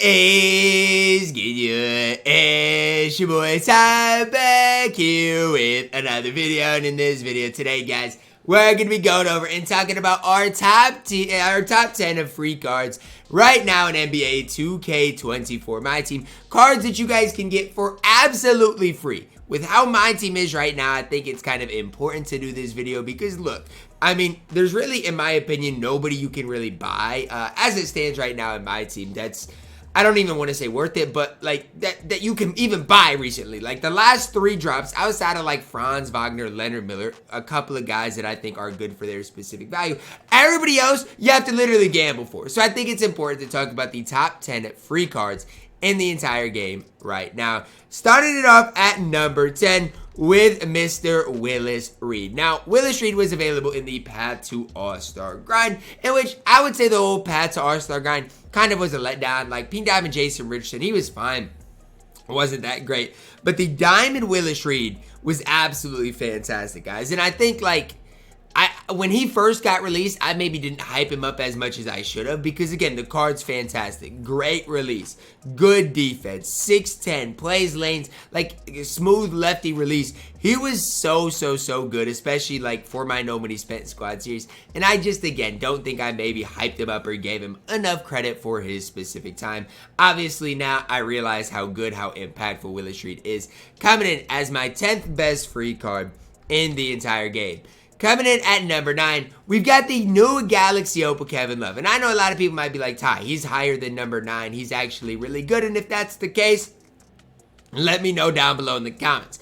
is good? It's your boy Ty back here with another video, and in this video today, guys, we're gonna be going over and talking about our top 10 of free cards right now in NBA 2K24 MyTEAM. Cards that you guys can get for absolutely free. With how my team is right now, I think it's kind of important to do this video because look, I mean, there's really, in my opinion, nobody you can really buy as it stands right now in my team. That's, I don't even want to say worth it, but like that you can even buy recently. Like the last 3 drops outside of like Franz Wagner, Leonard Miller, a couple of guys that I think are good for their specific value. Everybody else, you have to literally gamble for. So I think it's important to talk about the top 10 free cards in the entire game right now. Starting it off at number 10 with Mr. Willis Reed. Now, Willis Reed was available in the Path to All-Star grind, in which I would say the whole Path to All-Star grind kind of was a letdown. Like, Pink Diamond Jason Richardson, he was fine. It wasn't that great. But the Diamond Willis Reed was absolutely fantastic, guys. And I think, like, when he first got released, I maybe didn't hype him up as much as I should have because, again, the card's fantastic. Great release. Good defense. 6'10". Plays lanes. Like, smooth lefty release. He was so good, especially, like, for my Nobody Spent Squad series. And I just, again, don't think I maybe hyped him up or gave him enough credit for his specific time. Obviously, now I realize how good, how impactful Willis Reed is. Coming in as my 10th best free card in the entire game. Coming in at number 9, we've got the new Galaxy Opal Kevin Love. And I know a lot of people might be like, Ty, he's higher than number 9. He's actually really good. And if that's the case, let me know down below in the comments.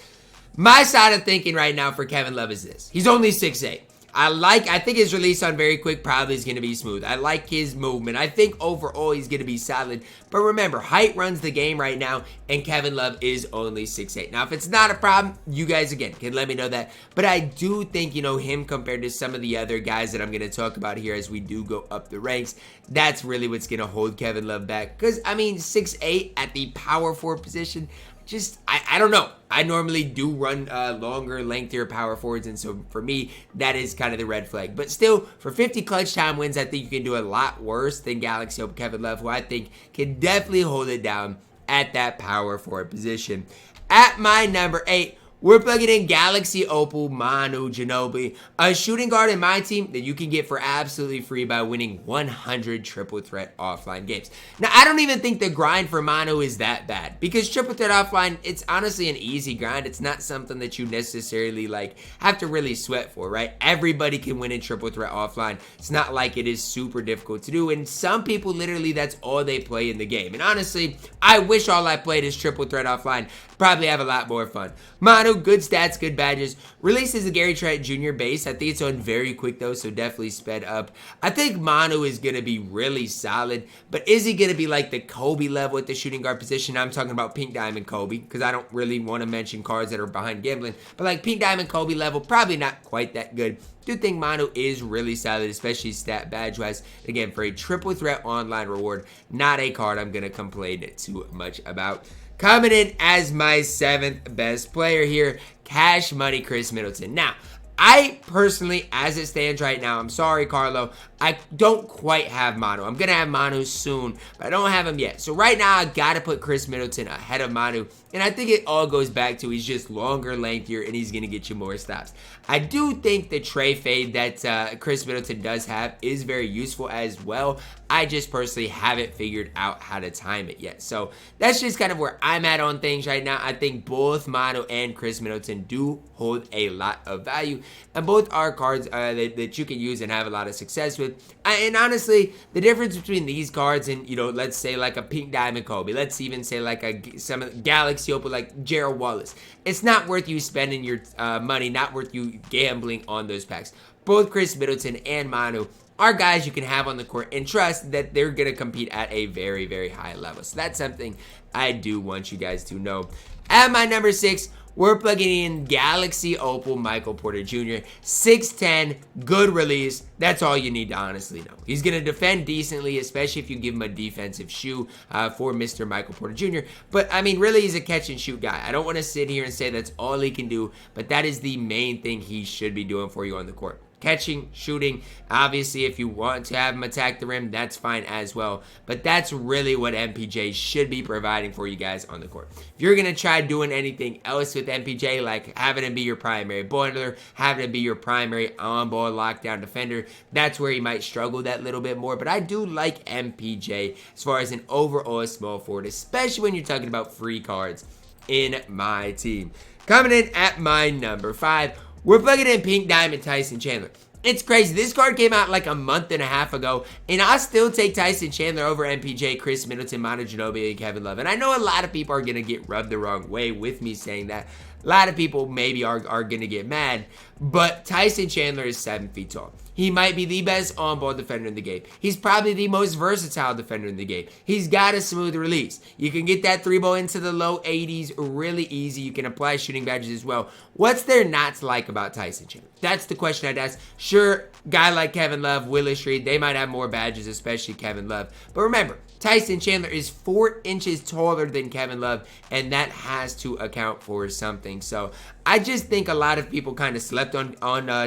My side of thinking right now for Kevin Love is this. He's only 6'8". I think his release on very quick probably is going to be smooth. I like his movement. I think overall he's going to be solid. But remember, height runs the game right now, and Kevin Love is only 6'8". Now, if it's not a problem, you guys, again, can let me know that. But I do think, you know, him compared to some of the other guys that I'm going to talk about here as we do go up the ranks, that's really what's going to hold Kevin Love back. Because, I mean, 6'8" at the power forward position, just, I don't know. I normally do run longer, lengthier power forwards, and so for me, that is kind of the red flag. But still, for 50 clutch time wins, I think you can do a lot worse than Galaxy Opal Kevin Love, who I think can definitely hold it down at that power forward position. At my number 8, we're plugging in Galaxy Opal Manu Ginobili, a shooting guard in my team that you can get for absolutely free by winning 100 triple threat offline games. Now, I don't even think the grind for Manu is that bad because triple threat offline, it's honestly an easy grind. It's not something that you necessarily like have to really sweat for, right? Everybody can win in triple threat offline. It's not like it is super difficult to do, and some people literally that's all they play in the game. And honestly, I wish all I played is triple threat offline. Probably have a lot more fun. Manu, good stats, good badges. Releases the Gary Trent Jr. base. I think it's on very quick though, so definitely sped up. I think Manu is going to be really solid, but is he going to be like the Kobe level at the shooting guard position? I'm talking about Pink Diamond Kobe, because I don't really want to mention cards that are behind gambling, but like Pink Diamond Kobe level, probably not quite that good. Do think Manu is really solid, especially stat badge wise. Again, for a triple threat online reward, not a card I'm going to complain too much about. Coming in as my 7th best player here, Cash Money Chris Middleton. Now, I personally, as it stands right now, I'm sorry, Carlo, I don't quite have Manu. I'm going to have Manu soon, but I don't have him yet. So right now, I got to put Chris Middleton ahead of Manu, and I think it all goes back to he's just longer, lengthier, and he's going to get you more stops. I do think the tray fade that Chris Middleton does have is very useful as well. I just personally haven't figured out how to time it yet. So that's just kind of where I'm at on things right now. I think both Manu and Chris Middleton do hold a lot of value, and both are cards that you can use and have a lot of success with. And honestly, the difference between these cards and, you know, let's say like a Pink Diamond Kobe, let's even say like some of the Galaxy Opal like Gerald Wallace, it's not worth you spending your money, not worth you gambling on those packs. Both Chris Middleton and Manu are guys you can have on the court and trust that they're going to compete at a very high level. So that's something I do want you guys to know. At my number 6, we're plugging in Galaxy Opal Michael Porter Jr. 6'10", good release. That's all you need to honestly know. He's going to defend decently, especially if you give him a defensive shoe for Mr. Michael Porter Jr. But, I mean, really, he's a catch-and-shoot guy. I don't want to sit here and say that's all he can do, but that is the main thing he should be doing for you on the court. catching, shooting. Obviously, if you want to have him attack the rim, that's fine as well. But that's really what MPJ should be providing for you guys on the court. If you're going to try doing anything else with MPJ, like having him be your primary boiler, having him be your primary on-ball lockdown defender, that's where he might struggle that little bit more. But I do like MPJ as far as an overall small forward, especially when you're talking about free cards in my team. Coming in at my number 5, we're plugging in Pink Diamond Tyson Chandler. It's crazy. This card came out like a month and a half ago, and I still take Tyson Chandler over MPJ, Chris Middleton, Manu Ginobili, and Kevin Love. And I know a lot of people are going to get rubbed the wrong way with me saying that. A lot of people maybe are going to get mad, but Tyson Chandler is 7 feet tall. He might be the best on-ball defender in the game. He's probably the most versatile defender in the game. He's got a smooth release. You can get that 3-ball into the low 80s really easy. You can apply shooting badges as well. What's there not to like about Tyson Chandler? That's the question I'd ask. Sure, guy like Kevin Love, Willis Reed, they might have more badges, especially Kevin Love. But remember, Tyson Chandler is 4 inches taller than Kevin Love, and that has to account for something. So I just think a lot of people kind of slept on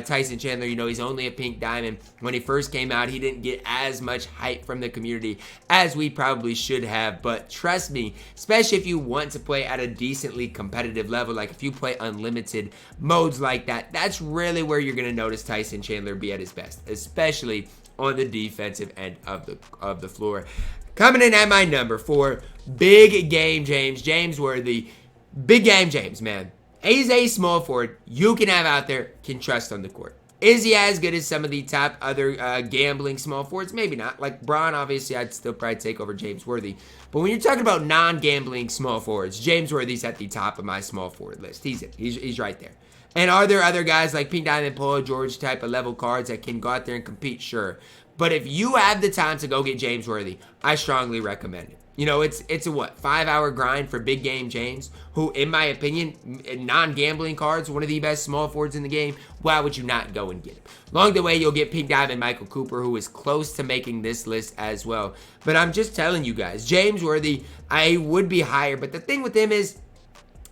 Tyson Chandler. You know, he's only a pink diamond. When he first came out, he didn't get as much hype from the community as we probably should have. But trust me, especially if you want to play at a decently competitive level, like if you play unlimited modes like that, that's really where you're going to notice Tyson Chandler be at his best, especially on the defensive end of the floor. Coming in at my number 4, Big Game James, James Worthy. Big Game James, man. He's a small forward you can have out there, can trust on the court. Is he as good as some of the top other gambling small forwards? Maybe not. Like Braun, obviously, I'd still probably take over James Worthy. But when you're talking about non-gambling small forwards, James Worthy's at the top of my small forward list. He's right there. And are there other guys like Pink Diamond, Paul George type of level cards that can go out there and compete? Sure. But if you have the time to go get James Worthy, I strongly recommend it. You know, it's a 5-hour grind for Big Game James, who, in my opinion, non-gambling cards, one of the best small forwards in the game. Why would you not go and get him? Along the way, you'll get Pink Diamond Michael Cooper, who is close to making this list as well. But I'm just telling you guys, James Worthy, I would be higher. But the thing with him is,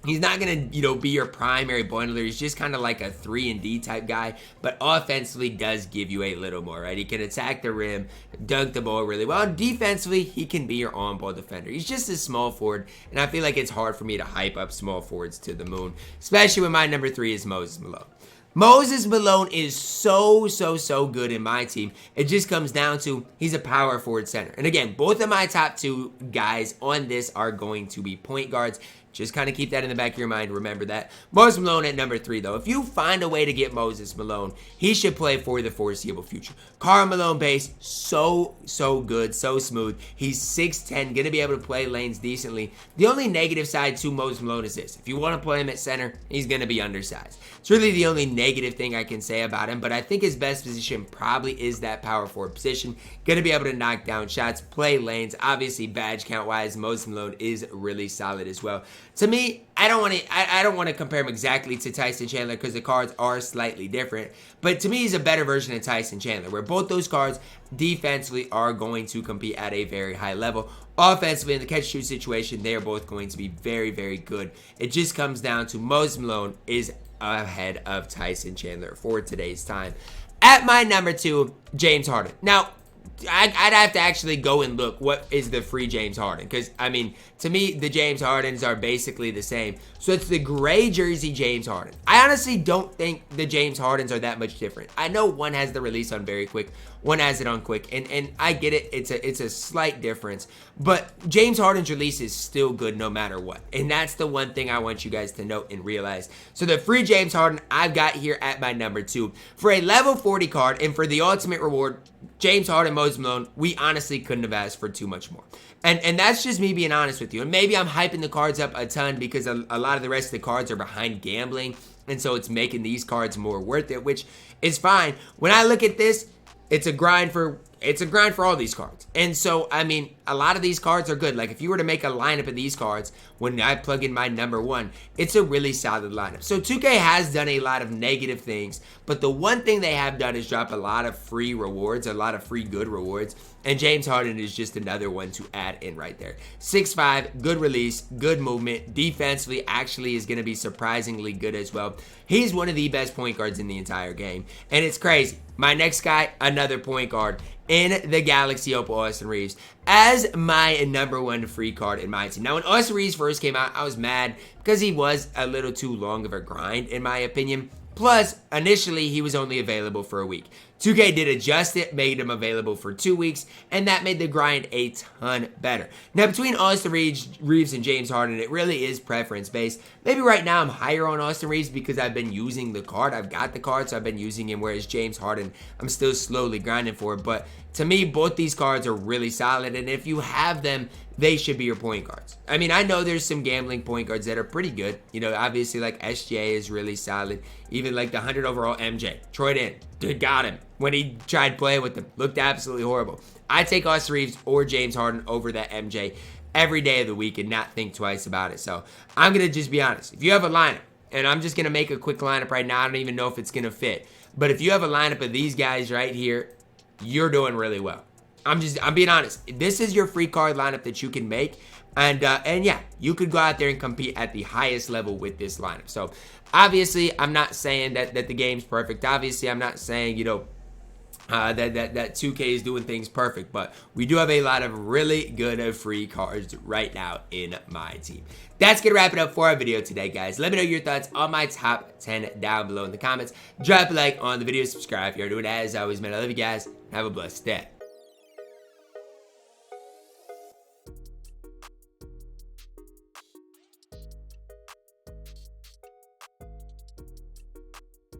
he's not going to, be your primary boiler. He's just kind of like a 3-and-D type guy, but offensively does give you a little more, right? He can attack the rim, dunk the ball really well. Defensively, he can be your on-ball defender. He's just a small forward, and I feel like it's hard for me to hype up small forwards to the moon, especially when my number 3 is Moses Malone. Moses Malone is so good in my team. It just comes down to he's a power forward center. And again, both of my top 2 guys on this are going to be point guards. Just kind of keep that in the back of your mind. Remember that. Moses Malone at number 3, though. If you find a way to get Moses Malone, he should play for the foreseeable future. Karl Malone base, so good, so smooth. He's 6'10", going to be able to play lanes decently. The only negative side to Moses Malone is this. If you want to play him at center, he's going to be undersized. It's really the only negative thing I can say about him, but I think his best position probably is that power forward position. Going to be able to knock down shots, play lanes. Obviously, badge count-wise, Moses Malone is really solid as well. To me, I don't want to compare him exactly to Tyson Chandler because the cards are slightly different. But to me, he's a better version of Tyson Chandler, where both those cards defensively are going to compete at a very high level. Offensively, in the catch-shoot situation, they are both going to be very good. It just comes down to Moses Malone is ahead of Tyson Chandler for today's time. At my number 2, James Harden. Now, I'd have to actually go and look what is the free James Harden, because I mean, to me, the James Hardens are basically the same. So it's the gray jersey James Harden. I honestly don't think the James Hardens are that much different. I know one has the release on very quick, one has it on quick, and I get it. It's a slight difference, but James Harden's release is still good no matter what, and that's the one thing I want you guys to note and realize. So the free James Harden I've got here at my number 2 for a level 40 card, and for the ultimate reward, James Harden, Moses Malone, we honestly couldn't have asked for too much more. And that's just me being honest with you. And maybe I'm hyping the cards up a ton because a lot of the rest of the cards are behind gambling, and so it's making these cards more worth it, which is fine. When I look at this, it's a grind for all these cards. And so, I mean, a lot of these cards are good. Like if you were to make a lineup of these cards, when I plug in my number 1, it's a really solid lineup. So 2K has done a lot of negative things, but the one thing they have done is drop a lot of free rewards, a lot of free good rewards, and James Harden is just another one to add in right there. 6'5", good release, good movement, defensively actually is going to be surprisingly good as well. He's one of the best point guards in the entire game, and it's crazy. My next guy, another point guard in the Galaxy Opal, Austin Reeves, as my number 1 free card in my team. Now, when Austin Reeves first came out, I was mad because he was a little too long of a grind, in my opinion. Plus, initially, he was only available for a week. 2K did adjust it, made him available for 2 weeks, and that made the grind a ton better. Now, between Austin Reeves and James Harden, it really is preference-based. Maybe right now I'm higher on Austin Reeves because I've been using the card. I've got the card, so I've been using him, whereas James Harden, I'm still slowly grinding for it. But to me, both these cards are really solid, and if you have them, they should be your point guards. I mean, I know there's some gambling point guards that are pretty good. You know, obviously, like SJ is really solid. Even like the 100 overall MJ. Troydan, dude, got him. When he tried playing with them, looked absolutely horrible. I take Austin Reeves or James Harden over that MJ every day of the week and not think twice about it. So I'm going to just be honest. If you have a lineup, and I'm just going to make a quick lineup right now. I don't even know if it's going to fit. But if you have a lineup of these guys right here, you're doing really well. I'm being honest. This is your free card lineup that you can make. And yeah, you could go out there and compete at the highest level with this lineup. So obviously, I'm not saying that the game's perfect. Obviously, I'm not saying, you know, that 2K is doing things perfect, but we do have a lot of really good free cards right now in my team. That's gonna wrap it up for our video today, guys. Let me know your thoughts on my top 10 down below in the comments. Drop a like on the video, subscribe if you're doing it. As always, man, I love you guys. Have a blessed day.